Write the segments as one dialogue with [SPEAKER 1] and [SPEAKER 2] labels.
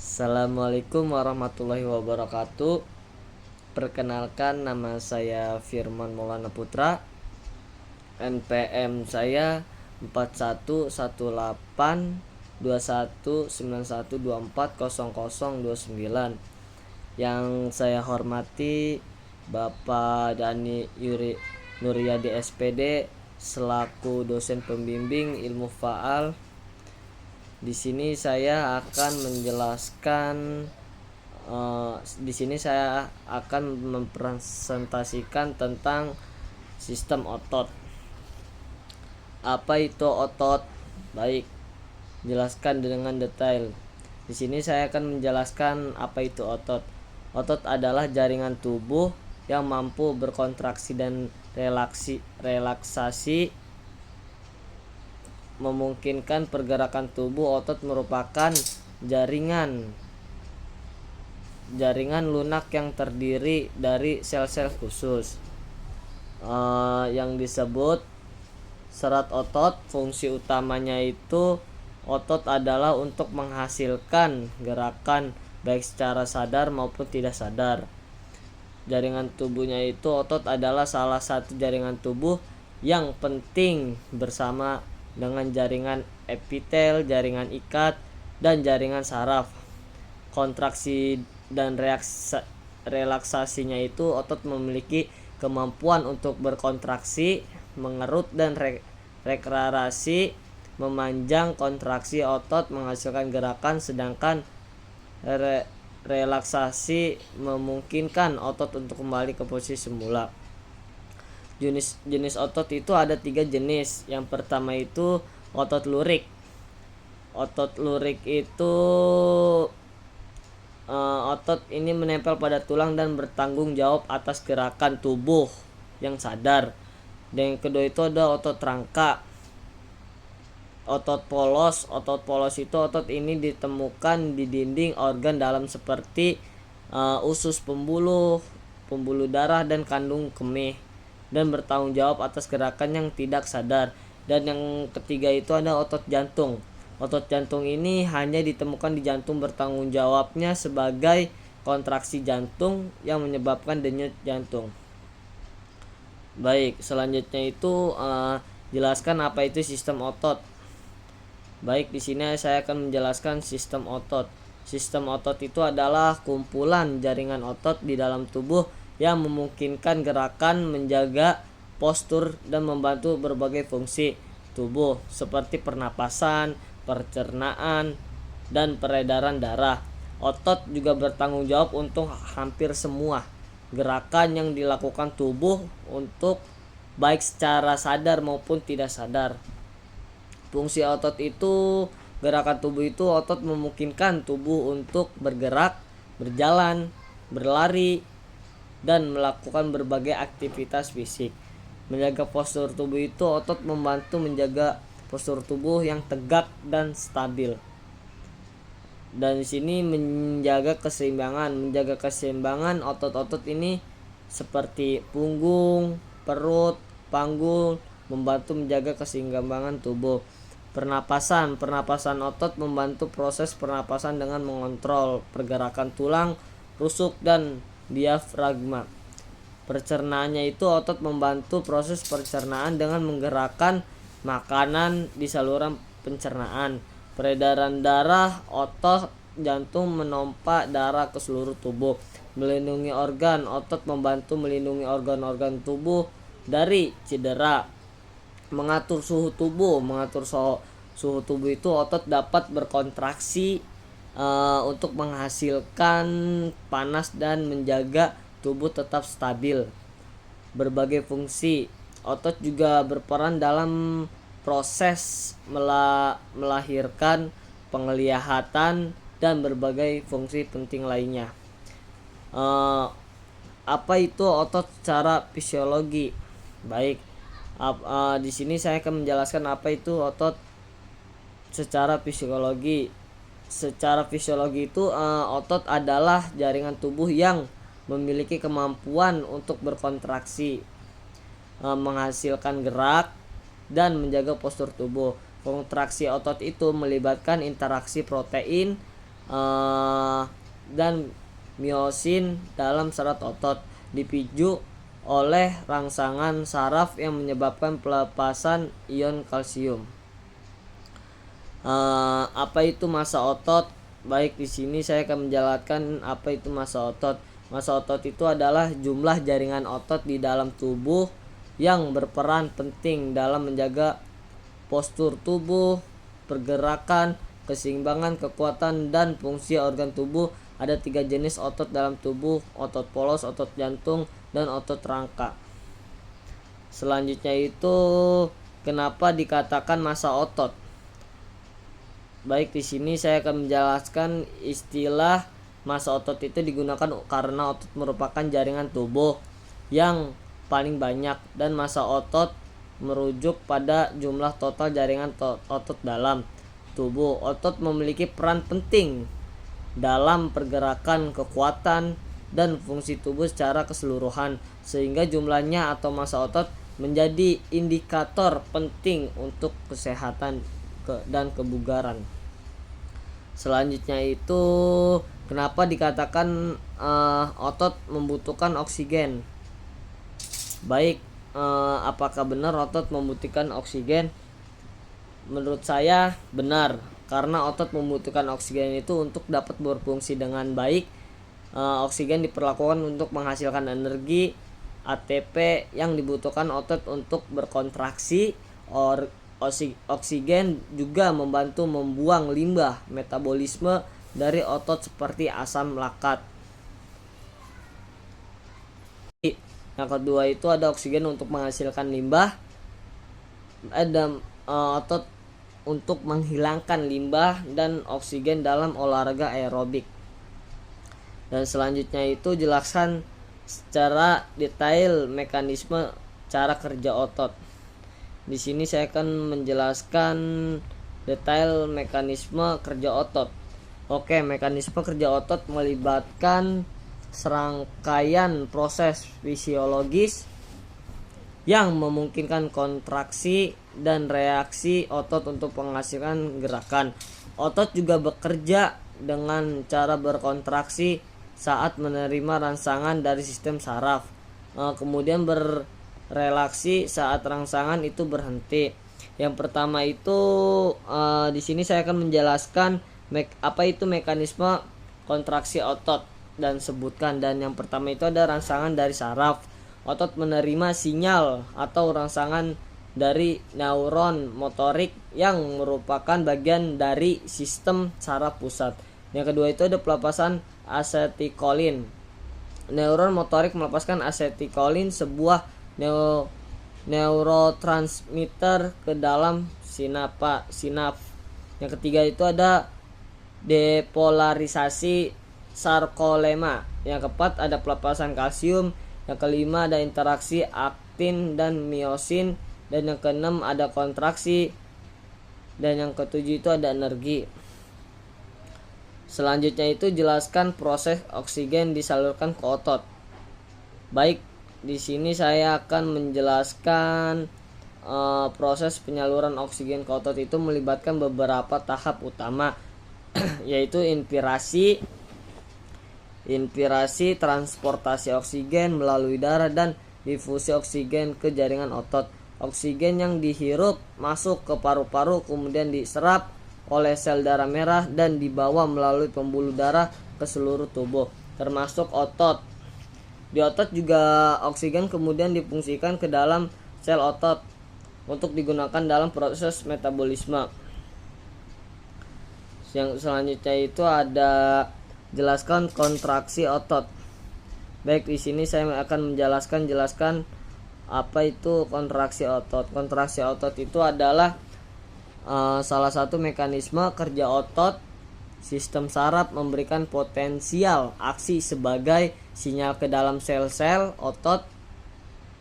[SPEAKER 1] Assalamualaikum warahmatullahi wabarakatuh. Perkenalkan, nama saya Firman Maulana Putra. NPM saya 41182191240029. Yang saya hormati Bapak Dani Nuryadi SPD selaku dosen pembimbing ilmu faal. Di sini saya akan menjelaskan mempresentasikan tentang sistem otot. Apa itu otot? Baik, jelaskan dengan detail. Di sini saya akan menjelaskan apa itu otot. Otot adalah jaringan tubuh yang mampu berkontraksi dan relaksasi memungkinkan pergerakan tubuh. Otot merupakan jaringan lunak yang terdiri dari sel-sel khusus yang disebut serat otot. Fungsi utamanya itu otot adalah untuk menghasilkan gerakan baik secara sadar maupun tidak sadar. Jaringan tubuhnya itu otot adalah salah satu jaringan tubuh yang penting bersama dengan jaringan epitel, jaringan ikat, dan jaringan saraf. Kontraksi dan relaksasinya itu otot memiliki kemampuan untuk berkontraksi, mengerut, dan rekreasi memanjang. Kontraksi otot menghasilkan gerakan, sedangkan relaksasi memungkinkan otot untuk kembali ke posisi semula. Jenis otot itu ada 3 jenis. Yang pertama itu otot lurik. Otot lurik itu otot ini menempel pada tulang dan bertanggung jawab atas gerakan tubuh yang sadar. Dan yang kedua itu ada otot rangka. Otot polos. Otot polos itu otot ini ditemukan di dinding organ dalam seperti usus pembuluh darah dan kandung kemih, dan bertanggung jawab atas gerakan yang tidak sadar. Dan yang ketiga itu ada otot jantung. Otot jantung ini hanya ditemukan di jantung, bertanggung jawabnya sebagai kontraksi jantung yang menyebabkan denyut jantung. Baik, selanjutnya itu jelaskan apa itu sistem otot. Baik, di sini saya akan menjelaskan sistem otot. Sistem otot itu adalah kumpulan jaringan otot di dalam tubuh yang memungkinkan gerakan, menjaga postur, dan membantu berbagai fungsi tubuh seperti pernapasan, pencernaan, dan peredaran darah. Otot juga bertanggung jawab untuk hampir semua gerakan yang dilakukan tubuh, untuk baik secara sadar maupun tidak sadar. Fungsi otot itu, gerakan tubuh itu, otot memungkinkan tubuh untuk bergerak, berjalan, berlari, dan melakukan berbagai aktivitas fisik. Menjaga postur tubuh itu, otot membantu menjaga postur tubuh yang tegak dan stabil. Dan di sini menjaga keseimbangan otot-otot ini seperti punggung, perut, panggul membantu menjaga keseimbangan tubuh. Pernapasan otot membantu proses pernapasan dengan mengontrol pergerakan tulang rusuk dan diafragma. Pencernaannya itu otot membantu proses pencernaan dengan menggerakkan makanan di saluran pencernaan. Peredaran darah, otot jantung menompa darah ke seluruh tubuh. Melindungi organ, otot membantu melindungi organ-organ tubuh dari cedera. Mengatur suhu tubuh itu otot dapat berkontraksi untuk menghasilkan panas dan menjaga tubuh tetap stabil. Berbagai fungsi otot juga berperan dalam proses melahirkan, penglihatan, dan berbagai fungsi penting lainnya. Apa itu otot secara fisiologi? Baik, di sini saya akan menjelaskan apa itu otot secara fisiologi. Secara fisiologi itu otot adalah jaringan tubuh yang memiliki kemampuan untuk berkontraksi, menghasilkan gerak, dan menjaga postur tubuh. Kontraksi otot itu melibatkan interaksi protein dan miosin dalam serat otot, dipicu oleh rangsangan saraf yang menyebabkan pelepasan ion kalsium. Apa itu massa otot? Baik, di sini saya akan menjelaskan apa itu massa otot. Massa otot itu adalah jumlah jaringan otot di dalam tubuh yang berperan penting dalam menjaga postur tubuh, pergerakan, keseimbangan, kekuatan, dan fungsi organ tubuh. Ada 3 jenis otot dalam tubuh: otot polos, otot jantung, dan otot rangka. Selanjutnya itu kenapa dikatakan massa otot? Baik, di sini saya akan menjelaskan istilah massa otot itu digunakan karena otot merupakan jaringan tubuh yang paling banyak, dan massa otot merujuk pada jumlah total jaringan otot dalam tubuh. Otot memiliki peran penting dalam pergerakan, kekuatan, dan fungsi tubuh secara keseluruhan, sehingga jumlahnya atau massa otot menjadi indikator penting untuk kesehatan dan kebugaran. Selanjutnya itu kenapa dikatakan otot membutuhkan oksigen? Baik, apakah benar otot membutuhkan oksigen? Menurut saya benar, karena otot membutuhkan oksigen itu untuk dapat berfungsi dengan baik. Oksigen diperlakukan untuk menghasilkan energi ATP yang dibutuhkan otot untuk berkontraksi. Oksigen juga membantu membuang limbah metabolisme dari otot seperti asam laktat. Yang kedua itu ada oksigen untuk menghasilkan limbah. Ada otot untuk menghilangkan limbah dan oksigen dalam olahraga aerobik. Dan selanjutnya itu jelaskan secara detail mekanisme cara kerja otot. Di sini saya akan menjelaskan detail mekanisme kerja otot. Oke, mekanisme kerja otot melibatkan serangkaian proses fisiologis yang memungkinkan kontraksi dan reaksi otot untuk menghasilkan gerakan. Otot juga bekerja dengan cara berkontraksi saat menerima rangsangan dari sistem saraf, kemudian berrelaksi saat rangsangan itu berhenti. Yang pertama itu di sini saya akan menjelaskan apa itu mekanisme kontraksi otot dan sebutkan. Dan yang pertama itu ada rangsangan dari saraf. Otot menerima sinyal atau rangsangan dari neuron motorik yang merupakan bagian dari sistem saraf pusat. Yang kedua itu ada pelepasan asetilkolin. Neuron motorik melepaskan asetilkolin, sebuah neurotransmitter, ke dalam sinaps. Yang ketiga itu ada depolarisasi sarkolema. Yang keempat ada pelepasan kalsium. Yang kelima ada interaksi aktin dan miosin. Dan yang keenam ada kontraksi. Dan yang ketujuh itu ada energi. Selanjutnya itu jelaskan proses oksigen disalurkan ke otot. Baik, di sini saya akan menjelaskan proses penyaluran oksigen ke otot itu melibatkan beberapa tahap utama, yaitu inspirasi, transportasi oksigen melalui darah, dan difusi oksigen ke jaringan otot. Oksigen yang dihirup masuk ke paru-paru, kemudian diserap oleh sel darah merah dan dibawa melalui pembuluh darah ke seluruh tubuh, termasuk otot. Di otot juga oksigen kemudian difungsikan ke dalam sel otot untuk digunakan dalam proses metabolisme. Yang selanjutnya itu ada jelaskan kontraksi otot. Baik, di sini saya akan menjelaskan apa itu kontraksi otot. Kontraksi otot itu adalah salah satu mekanisme kerja otot. Sistem saraf memberikan potensial aksi sebagai sinyal ke dalam sel-sel otot.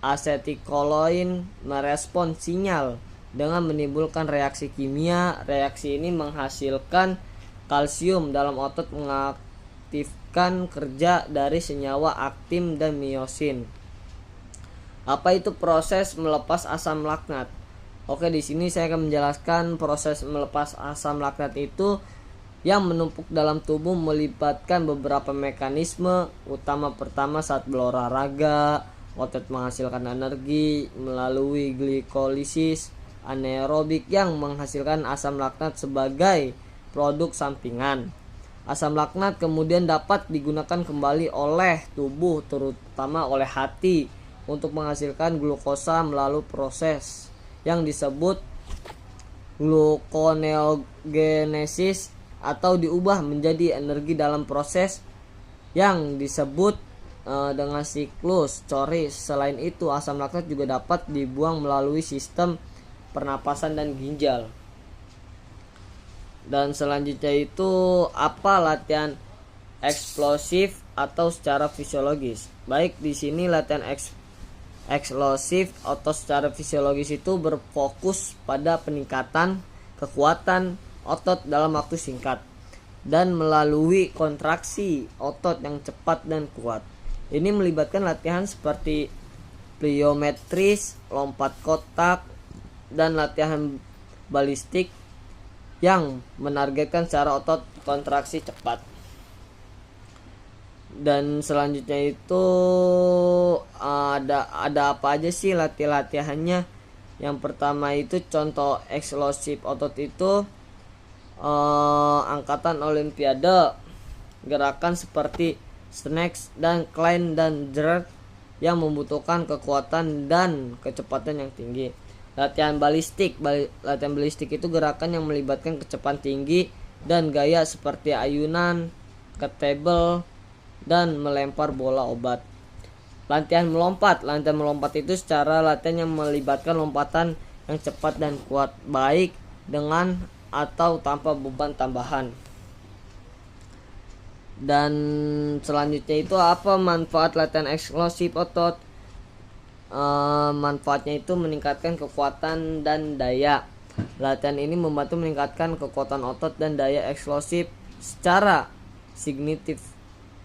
[SPEAKER 1] Asetilkolin merespon sinyal dengan menimbulkan reaksi kimia. Reaksi ini menghasilkan kalsium dalam otot, mengaktifkan kerja dari senyawa aktin dan miosin. Apa itu proses melepas asam laktat? Oke, di sini saya akan menjelaskan proses melepas asam laktat itu yang menumpuk dalam tubuh melibatkan beberapa mekanisme utama. Pertama, saat berolahraga, otot menghasilkan energi melalui glikolisis anaerobik yang menghasilkan asam laknat sebagai produk sampingan. Asam laknat kemudian dapat digunakan kembali oleh tubuh, terutama oleh hati, untuk menghasilkan glukosa melalui proses yang disebut gluconeogenesis atau diubah menjadi energi dalam proses yang disebut dengan siklus Cori. Selain itu, asam laktat juga dapat dibuang melalui sistem pernapasan dan ginjal. Dan selanjutnya itu apa latihan eksplosif atau secara fisiologis. Baik, di sini latihan eksplosif atau secara fisiologis itu berfokus pada peningkatan kekuatan otot dalam waktu singkat dan melalui kontraksi otot yang cepat dan kuat. Ini melibatkan latihan seperti pliometris, lompat kotak, dan latihan balistik yang menargetkan secara otot kontraksi cepat. Dan selanjutnya itu ada apa aja sih latihannya? Yang pertama itu contoh eksplosif otot itu angkatan olimpiade, gerakan seperti snatch dan clean dan jerk yang membutuhkan kekuatan dan kecepatan yang tinggi. Latihan balistik itu gerakan yang melibatkan kecepatan tinggi dan gaya seperti ayunan, kettlebell, dan melempar bola obat. Latihan melompat itu secara latihan yang melibatkan lompatan yang cepat dan kuat, baik dengan atau tanpa beban tambahan. Dan selanjutnya itu apa manfaat latihan eksplosif otot? Manfaatnya itu meningkatkan kekuatan dan daya. Latihan ini membantu meningkatkan kekuatan otot dan daya eksplosif secara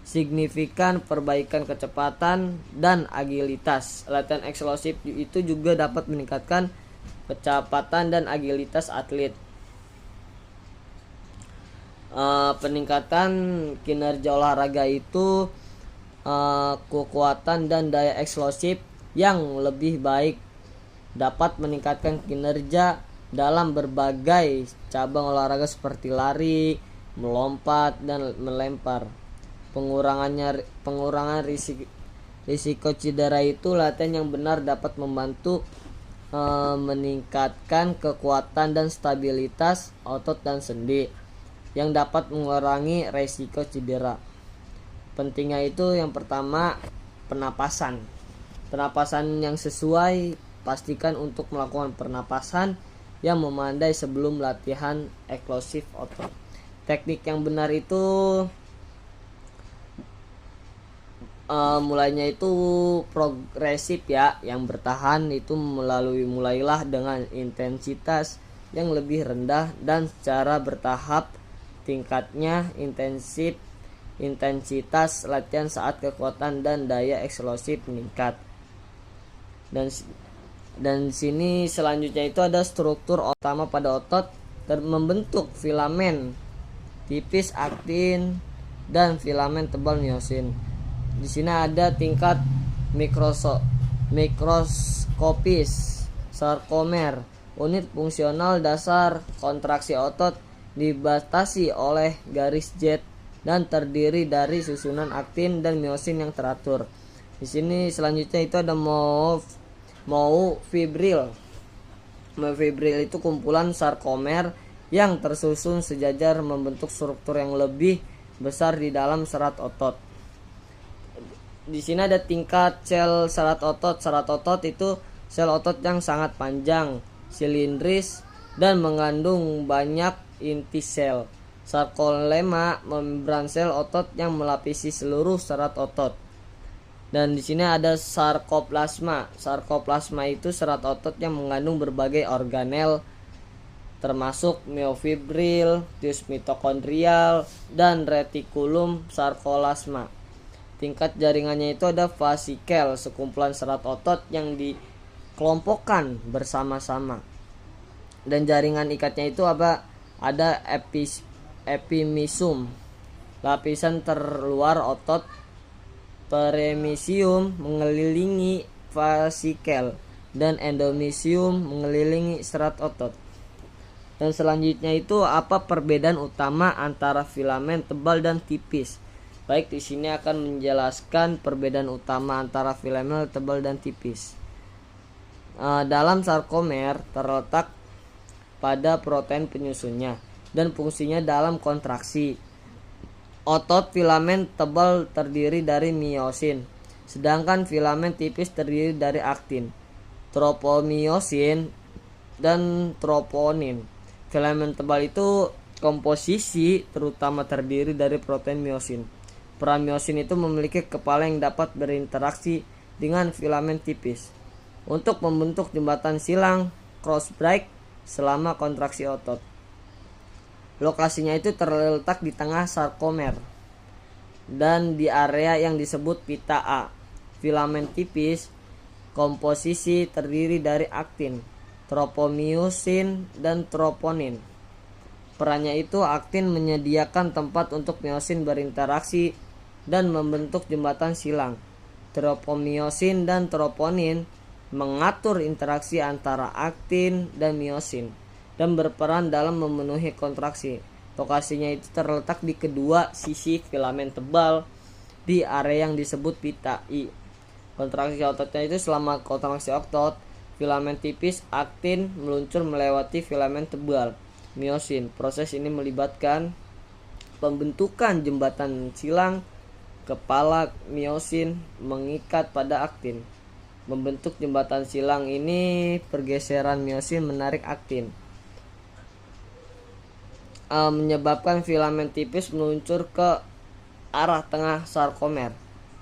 [SPEAKER 1] signifikan, perbaikan kecepatan dan agilitas. Latihan eksplosif itu juga dapat meningkatkan kecepatan dan agilitas atlet. Peningkatan kinerja olahraga itu kekuatan dan daya eksplosif yang lebih baik dapat meningkatkan kinerja dalam berbagai cabang olahraga seperti lari, melompat, dan melempar. Pengurangan risiko cedera itu latihan yang benar dapat membantu meningkatkan kekuatan dan stabilitas otot dan sendi yang dapat mengurangi risiko cedera. Pentingnya itu yang pertama pernapasan yang sesuai. Pastikan untuk melakukan pernapasan yang memadai sebelum latihan eksplosif otot. Teknik yang benar itu mulainya itu progresif ya, yang bertahan itu mulailah dengan intensitas yang lebih rendah dan secara bertahap tingkatnya intensitas latihan saat kekuatan dan daya eksplosif meningkat. Dan sini selanjutnya itu ada struktur utama pada otot membentuk filamen tipis aktin dan filamen tebal miosin. Di sini ada tingkat mikroskopis sarkomer. Unit fungsional dasar kontraksi otot dibatasi oleh garis jet dan terdiri dari susunan aktin dan miosin yang teratur. Di sini selanjutnya itu ada myofibril. Myofibril itu kumpulan sarkomer yang tersusun sejajar membentuk struktur yang lebih besar di dalam serat otot. Di sini ada tingkat sel serat otot. Serat otot itu sel otot yang sangat panjang, silindris, dan mengandung banyak inti sel. Sarkolema, membran sel otot yang melapisi seluruh serat otot. Dan di sini ada sarkoplasma. Sarkoplasma itu serat otot yang mengandung berbagai organel termasuk myofibril, tius mitokondrial, dan retikulum sarkolasma. Tingkat jaringannya itu ada vasikel, sekumpulan serat otot yang dikelompokkan bersama-sama. Dan jaringan ikatnya itu ada epimysium, lapisan terluar otot. Perimysium mengelilingi fasikel dan endomysium mengelilingi serat otot. Dan selanjutnya itu apa perbedaan utama antara filamen tebal dan tipis? Baik, di sini akan menjelaskan perbedaan utama antara filamen tebal dan tipis. Dalam sarkomer terletak pada protein penyusunnya dan fungsinya dalam kontraksi. Otot filamen tebal terdiri dari miosin, sedangkan filamen tipis terdiri dari aktin, tropomyosin, dan troponin. Filamen tebal itu komposisi terutama terdiri dari protein miosin. Peran miosin itu memiliki kepala yang dapat berinteraksi dengan filamen tipis untuk membentuk jembatan silang cross break selama kontraksi otot. Lokasinya itu terletak di tengah sarkomer dan di area yang disebut pita A. Filamen tipis komposisi terdiri dari aktin, tropomyosin, dan troponin. Perannya itu aktin menyediakan tempat untuk miosin berinteraksi dan membentuk jembatan silang. Tropomyosin dan troponin mengatur interaksi antara aktin dan miosin dan berperan dalam memenuhi kontraksi. Lokasinya itu terletak di kedua sisi filamen tebal di area yang disebut pita I. Kontraksi ototnya itu selama kontraksi otot, filamen tipis aktin meluncur melewati filamen tebal miosin. Proses ini melibatkan pembentukan jembatan silang. Kepala miosin mengikat pada aktin. Membentuk jembatan silang ini, pergeseran miosin menarik aktin, menyebabkan filamen tipis meluncur ke arah tengah sarkomer.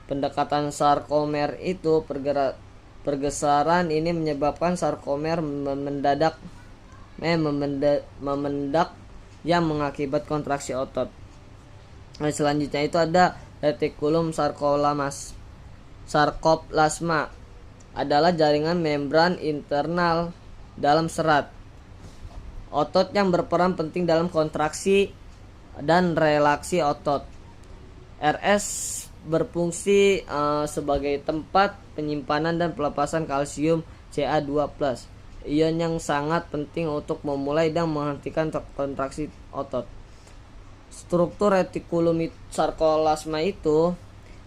[SPEAKER 1] Pendekatan sarkomer itu pergeseran ini menyebabkan sarkomer memendak yang mengakibat kontraksi otot. Nah, selanjutnya itu ada retikulum sarkoplasma adalah jaringan membran internal dalam serat otot yang berperan penting dalam kontraksi dan relaksi otot. RS berfungsi sebagai tempat penyimpanan dan pelepasan kalsium Ca2+, ion yang sangat penting untuk memulai dan menghentikan kontraksi otot. Struktur retikulum sarkoplasma itu,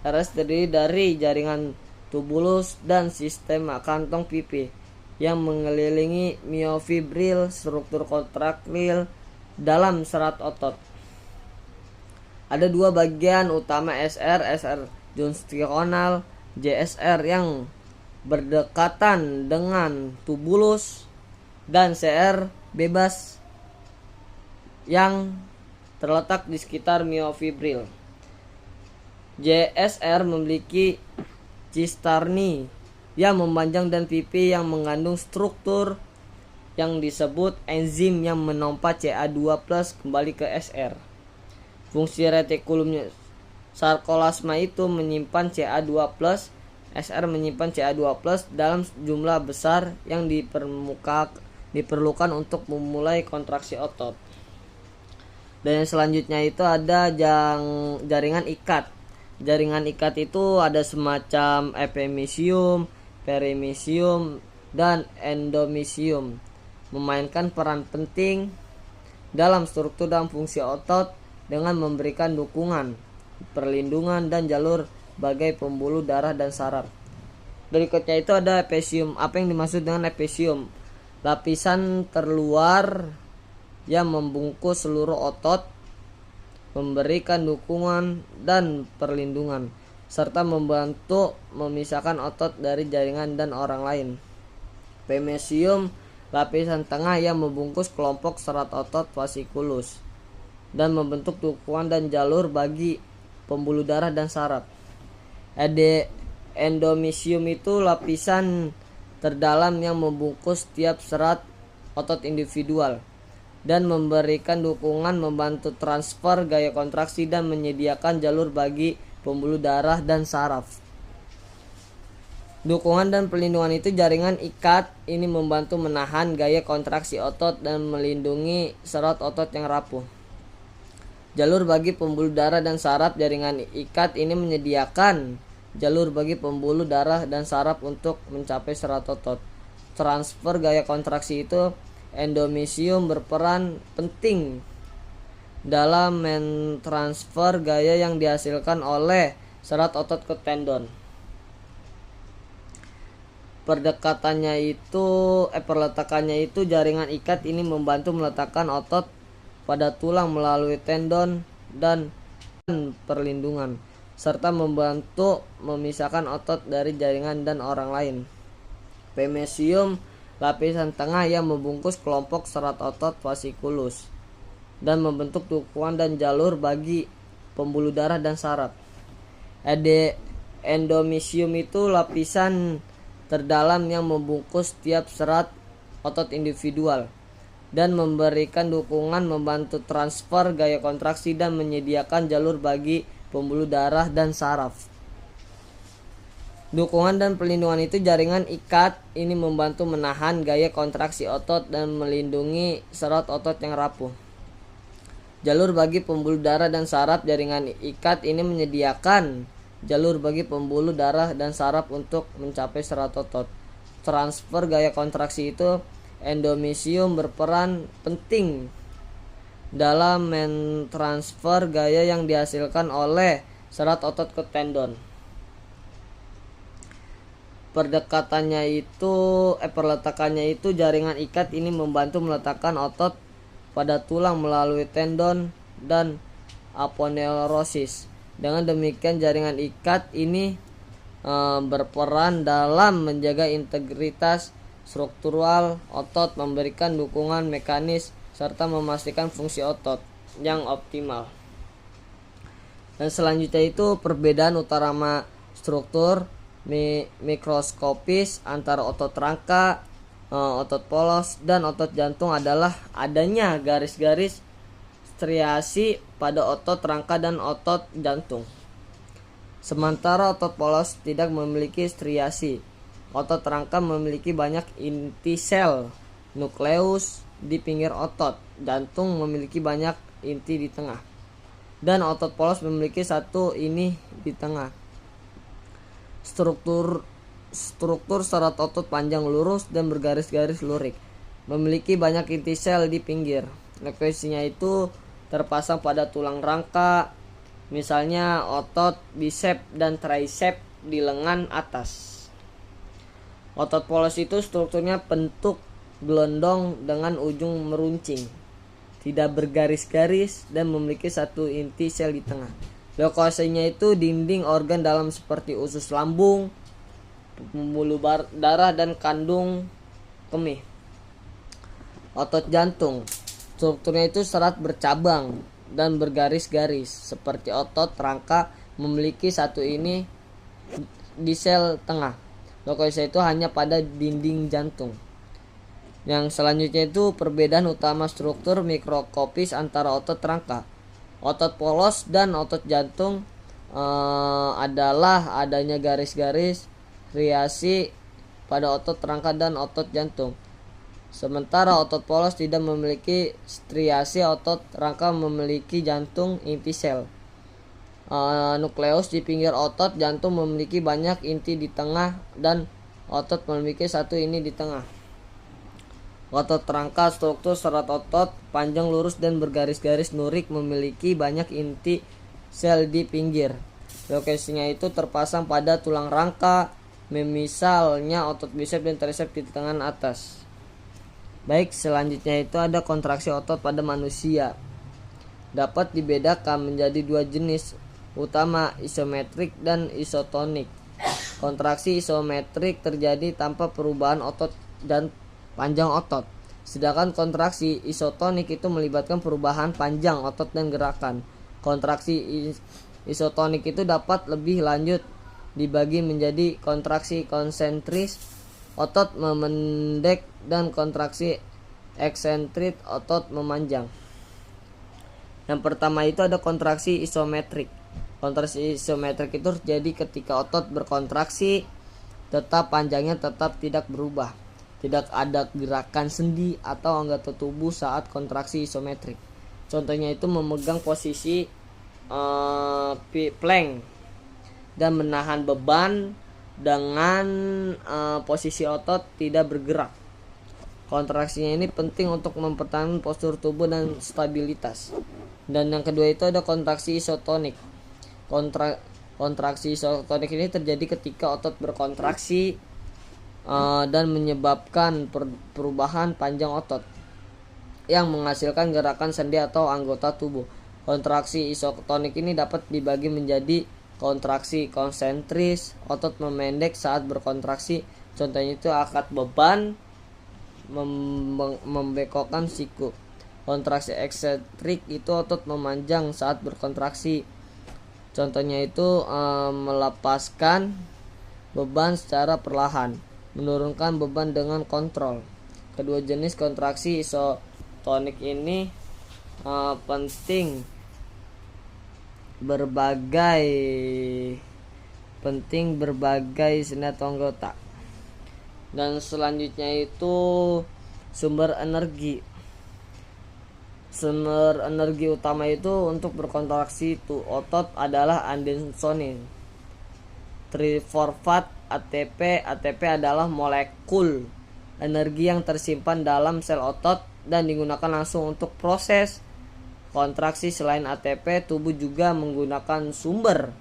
[SPEAKER 1] RS terdiri dari jaringan tubulus dan sistem kantong pipi yang mengelilingi miofibril, struktur kontraktil dalam serat otot. Ada dua bagian utama SR junctional, JSR yang berdekatan dengan tubulus, dan CR bebas yang terletak di sekitar miofibril. JSR memiliki cisterni yang memanjang dan pipi yang mengandung struktur yang disebut enzim yang menompa Ca2+ kembali ke SR. Fungsi retikulum sarkoplasma itu menyimpan Ca2+, SR menyimpan Ca2+ dalam jumlah besar yang diperlukan untuk memulai kontraksi otot. Dan yang selanjutnya itu ada jaringan ikat. Jaringan ikat itu ada semacam epimysium, perimysium, dan endomysium, memainkan peran penting dalam struktur dan fungsi otot dengan memberikan dukungan, perlindungan, dan jalur bagai pembuluh darah dan saraf. Berikutnya itu ada episium. Apa yang dimaksud dengan episium? Lapisan terluar yang membungkus seluruh otot, memberikan dukungan dan perlindungan, serta membantu memisahkan otot dari jaringan dan orang lain. Pemesium, lapisan tengah yang membungkus kelompok serat otot fasciculus dan membentuk dukungan dan jalur bagi pembuluh darah dan saraf. Endomysium itu lapisan terdalam yang membungkus setiap serat otot individual dan memberikan dukungan, membantu transfer gaya kontraksi dan menyediakan jalur bagi pembuluh darah dan saraf. Dukungan dan perlindungan itu jaringan ikat ini membantu menahan gaya kontraksi otot dan melindungi serat otot yang rapuh. Jalur bagi pembuluh darah dan saraf. Jaringan ikat ini menyediakan jalur bagi pembuluh darah dan saraf untuk mencapai serat otot. Transfer gaya kontraksi itu endomysium berperan penting dalam mentransfer gaya yang dihasilkan oleh serat otot ke tendon. Perletakannya itu jaringan ikat ini membantu meletakkan otot pada tulang melalui tendon dan perlindungan, serta membantu memisahkan otot dari jaringan dan orang lain. Pemesium lapisan tengah yang membungkus kelompok serat otot fasciculus dan membentuk dukungan dan jalur bagi pembuluh darah dan saraf. Endomysium itu lapisan terdalam yang membungkus tiap serat otot individual dan memberikan dukungan, membantu transfer gaya kontraksi dan menyediakan jalur bagi pembuluh darah dan saraf. Dukungan dan perlindungan itu jaringan ikat ini membantu menahan gaya kontraksi otot dan melindungi serat otot yang rapuh. Jalur bagi pembuluh darah dan saraf. Jaringan ikat ini menyediakan jalur bagi pembuluh darah dan saraf untuk mencapai serat otot. Transfer gaya kontraksi itu endomysium berperan penting dalam mentransfer gaya yang dihasilkan oleh serat otot ke tendon. Perletakannya itu jaringan ikat ini membantu meletakkan otot pada tulang melalui tendon dan aponeurosis. Dengan demikian jaringan ikat ini berperan dalam menjaga integritas struktural otot, memberikan dukungan mekanis, serta memastikan fungsi otot yang optimal. Dan selanjutnya itu perbedaan utama struktur mikroskopis antara otot rangka, otot polos, dan otot jantung adalah adanya garis-garis striasi pada otot rangka dan otot jantung. Sementara otot polos tidak memiliki striasi. Otot rangka memiliki banyak inti sel nukleus di pinggir otot. Jantung memiliki banyak inti di tengah. Dan otot polos memiliki satu ini di tengah. Struktur serat otot panjang lurus dan bergaris-garis lurik. Memiliki banyak inti sel di pinggir. Lokasinya itu terpasang pada tulang rangka, misalnya otot bicep dan tricep di lengan atas. Otot polos itu strukturnya bentuk gelondong dengan ujung meruncing, tidak bergaris-garis, dan memiliki satu inti sel di tengah. Lokasinya itu dinding organ dalam seperti usus lambung, pembuluh darah, dan kandung kemih. Otot jantung strukturnya itu serat bercabang dan bergaris-garis seperti otot rangka, memiliki satu ini di sel tengah. Lokasi itu hanya pada dinding jantung. Yang selanjutnya itu perbedaan utama struktur mikroskopis antara otot rangka, otot polos, dan otot jantung adalah adanya garis-garis striasi pada otot rangka dan otot jantung. Sementara otot polos tidak memiliki striasi. Otot rangka memiliki jantung inti sel nukleus di pinggir otot. Jantung memiliki banyak inti di tengah dan otot memiliki satu ini di tengah. Otot rangka struktur serat otot panjang lurus dan bergaris-garis lurik, memiliki banyak inti sel di pinggir. Lokasinya itu terpasang pada tulang rangka, misalnya otot bicep dan tricep di tangan atas. Baik, selanjutnya itu ada kontraksi otot pada manusia. Dapat dibedakan menjadi dua jenis utama, isometrik dan isotonik. Kontraksi isometrik terjadi tanpa perubahan otot dan panjang otot. Sedangkan kontraksi isotonik itu melibatkan perubahan panjang otot dan gerakan. Kontraksi isotonik itu dapat lebih lanjut dibagi menjadi kontraksi konsentris, otot memendek, dan kontraksi eksentrik, otot memanjang. Yang pertama itu ada kontraksi isometrik. Kontraksi isometrik itu terjadi ketika otot berkontraksi, tetap panjangnya tetap tidak berubah. Tidak ada gerakan sendi atau anggota tubuh saat kontraksi isometrik. Contohnya itu memegang posisi plank dan menahan beban dengan posisi otot tidak bergerak. Kontraksinya ini penting untuk mempertahankan postur tubuh dan stabilitas. Dan yang kedua itu ada kontraksi isotonik. Kontraksi isotonik ini terjadi ketika otot berkontraksi dan menyebabkan perubahan panjang otot yang menghasilkan gerakan sendi atau anggota tubuh. Kontraksi isotonik ini dapat dibagi menjadi kontraksi konsentris, otot memendek saat berkontraksi. Contohnya itu angkat beban, membekokkan siku. Kontraksi eksentrik itu otot memanjang saat berkontraksi. Contohnya itu melepaskan beban secara perlahan, menurunkan beban dengan kontrol. Kedua jenis kontraksi isotonik ini penting berbagai sendi atau anggota. Dan selanjutnya itu sumber energi utama itu untuk berkontraksi otot adalah adenosine trifosfat ATP. ATP adalah molekul energi yang tersimpan dalam sel otot dan digunakan langsung untuk proses kontraksi. Selain ATP, tubuh juga menggunakan sumber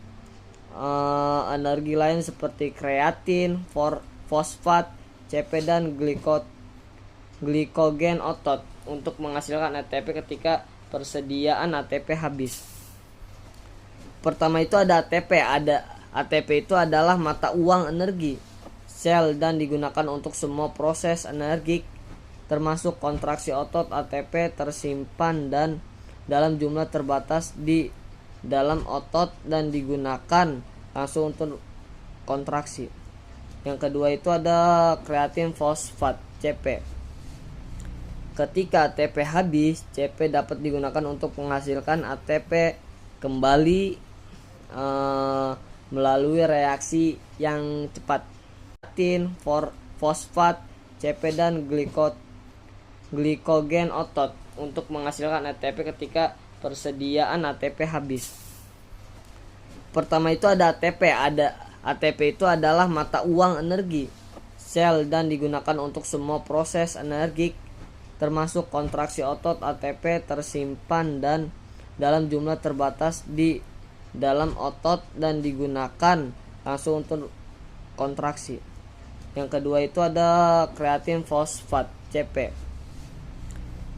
[SPEAKER 1] energi lain seperti kreatin, fosfat, CP dan glikogen otot untuk menghasilkan ATP ketika persediaan ATP habis. Pertama itu ada ATP. ATP itu adalah mata uang energi sel dan digunakan untuk semua proses energik termasuk kontraksi otot. ATP tersimpan dan dalam jumlah terbatas di dalam otot dan digunakan langsung untuk kontraksi. Yang kedua itu ada kreatin fosfat CP. Ketika ATP habis, CP dapat digunakan untuk menghasilkan ATP kembali melalui reaksi yang cepat. Kreatin, fosfat, CP dan glikogen otot untuk menghasilkan ATP ketika persediaan ATP habis. Pertama itu ada ATP. ATP itu adalah mata uang energi sel dan digunakan untuk semua proses energik termasuk kontraksi otot. ATP tersimpan dan dalam jumlah terbatas di dalam otot dan digunakan langsung untuk kontraksi. Yang kedua itu ada kreatin fosfat CP.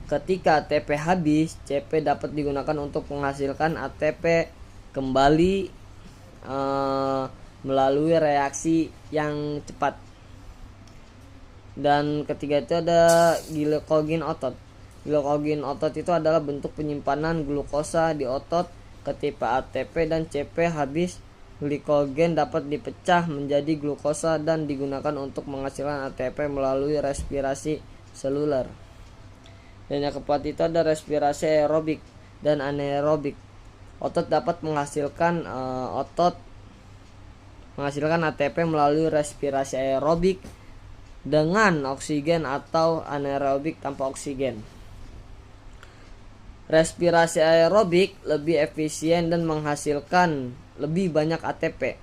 [SPEAKER 1] Ketika ATP habis, CP dapat digunakan untuk menghasilkan ATP kembali melalui reaksi yang cepat. Dan ketiga itu ada glikogen otot. Glikogen otot itu adalah bentuk penyimpanan glukosa di otot. Ketika ATP dan CP habis, glikogen dapat dipecah menjadi glukosa dan digunakan untuk menghasilkan ATP melalui respirasi seluler. Dan yang keempat itu ada respirasi aerobik dan anaerobik. Otot dapat menghasilkan ATP melalui respirasi aerobik dengan oksigen atau anaerobik tanpa oksigen. Respirasi aerobik lebih efisien dan menghasilkan lebih banyak ATP,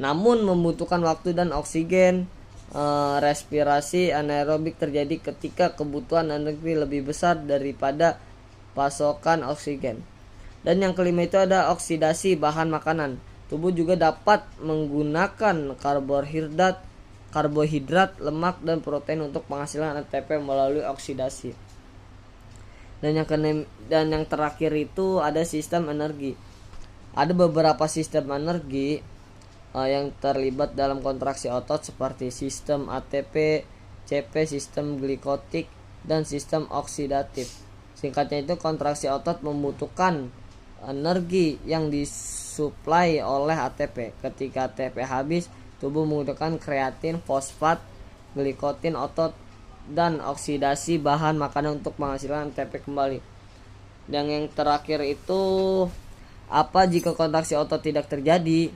[SPEAKER 1] namun membutuhkan waktu dan oksigen. Respirasi anaerobik terjadi ketika kebutuhan energi lebih besar daripada pasokan oksigen. Dan yang kelima itu ada oksidasi bahan makanan. Tubuh juga dapat menggunakan karbohidrat, lemak dan protein untuk penghasilan ATP melalui oksidasi. Dan yang terakhir itu ada sistem energi. Ada beberapa sistem energi yang terlibat dalam kontraksi otot seperti sistem ATP, CP, sistem glikotik, dan sistem oksidatif. Singkatnya itu kontraksi otot membutuhkan energi yang disuplai oleh ATP. Ketika ATP habis, tubuh menggunakan kreatin, fosfat, glikotin otot, dan oksidasi bahan makanan untuk menghasilkan ATP kembali. Dan yang terakhir itu, apa jika kontraksi otot tidak terjadi?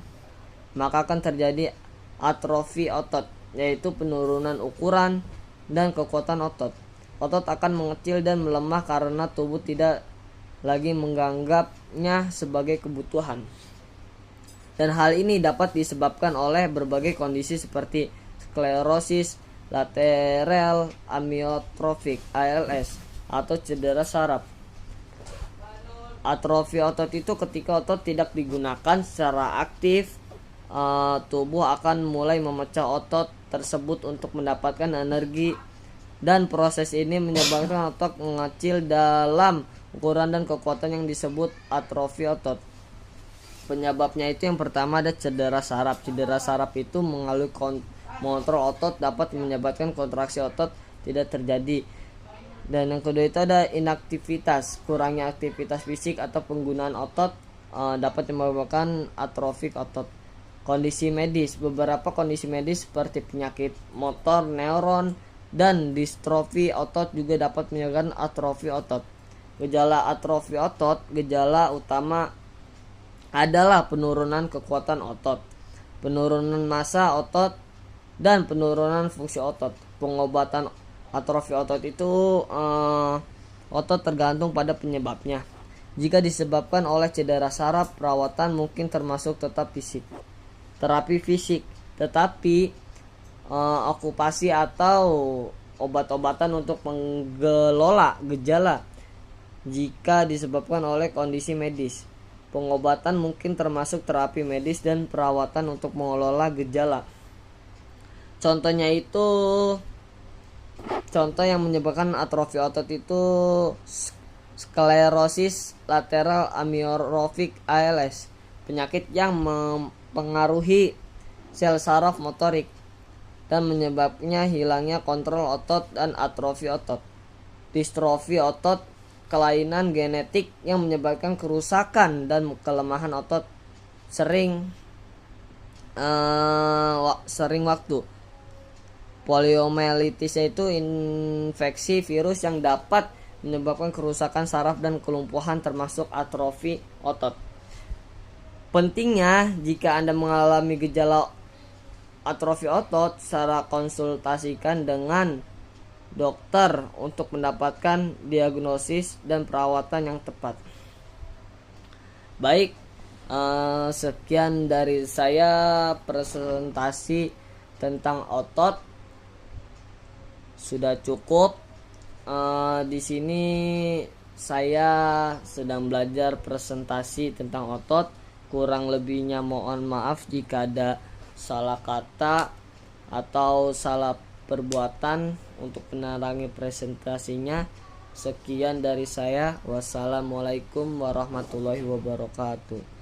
[SPEAKER 1] Maka akan terjadi atrofi otot, yaitu penurunan ukuran dan kekuatan otot. Otot akan mengecil dan melemah karena tubuh tidak lagi menganggapnya sebagai kebutuhan. Dan hal ini dapat disebabkan oleh berbagai kondisi seperti sklerosis lateral amiotrofik (ALS) atau cedera saraf. Atrofi otot itu ketika otot tidak digunakan secara aktif, tubuh akan mulai memecah otot tersebut untuk mendapatkan energi, dan proses ini menyebabkan otot mengecil dalam ukuran dan kekuatan yang disebut atrofi otot. Penyebabnya itu yang pertama ada cedera saraf. Cedera saraf itu melalui mengontrol otot dapat menyebabkan kontraksi otot tidak terjadi. Dan yang kedua itu ada inaktivitas. Kurangnya aktivitas fisik atau penggunaan otot dapat menyebabkan atrofik otot. Kondisi medis. Beberapa kondisi medis seperti penyakit motor neuron dan distrofi otot juga dapat menyebabkan atrofi otot. Gejala atrofi otot, gejala utama adalah penurunan kekuatan otot, penurunan massa otot, dan penurunan fungsi otot. Pengobatan atrofi otot itu otot tergantung pada penyebabnya. Jika disebabkan oleh cedera saraf, perawatan mungkin termasuk terapi fisik, tetapi okupasi atau obat-obatan untuk mengelola gejala jika disebabkan oleh kondisi medis. Pengobatan mungkin termasuk terapi medis dan perawatan untuk mengelola gejala. Contoh yang menyebabkan atrofi otot itu sklerosis lateral amiotrofik (ALS), penyakit yang mempengaruhi sel saraf motorik dan menyebabnya hilangnya kontrol otot, dan atrofi otot. Distrofi otot, kelainan genetik yang menyebabkan kerusakan dan kelemahan otot sering waktu. Poliomyelitis yaitu infeksi virus yang dapat menyebabkan kerusakan saraf dan kelumpuhan termasuk atrofi otot. Pentingnya, jika Anda mengalami gejala atrofi otot, secara konsultasikan dengan dokter untuk mendapatkan diagnosis dan perawatan yang tepat. Baik, sekian dari saya presentasi tentang otot. Sudah cukup. Di sini saya sedang belajar presentasi tentang otot. Kurang lebihnya mohon maaf jika ada salah kata atau salah perbuatan untuk menerangi presentasinya. Sekian dari saya. Wassalamualaikum warahmatullahi wabarakatuh.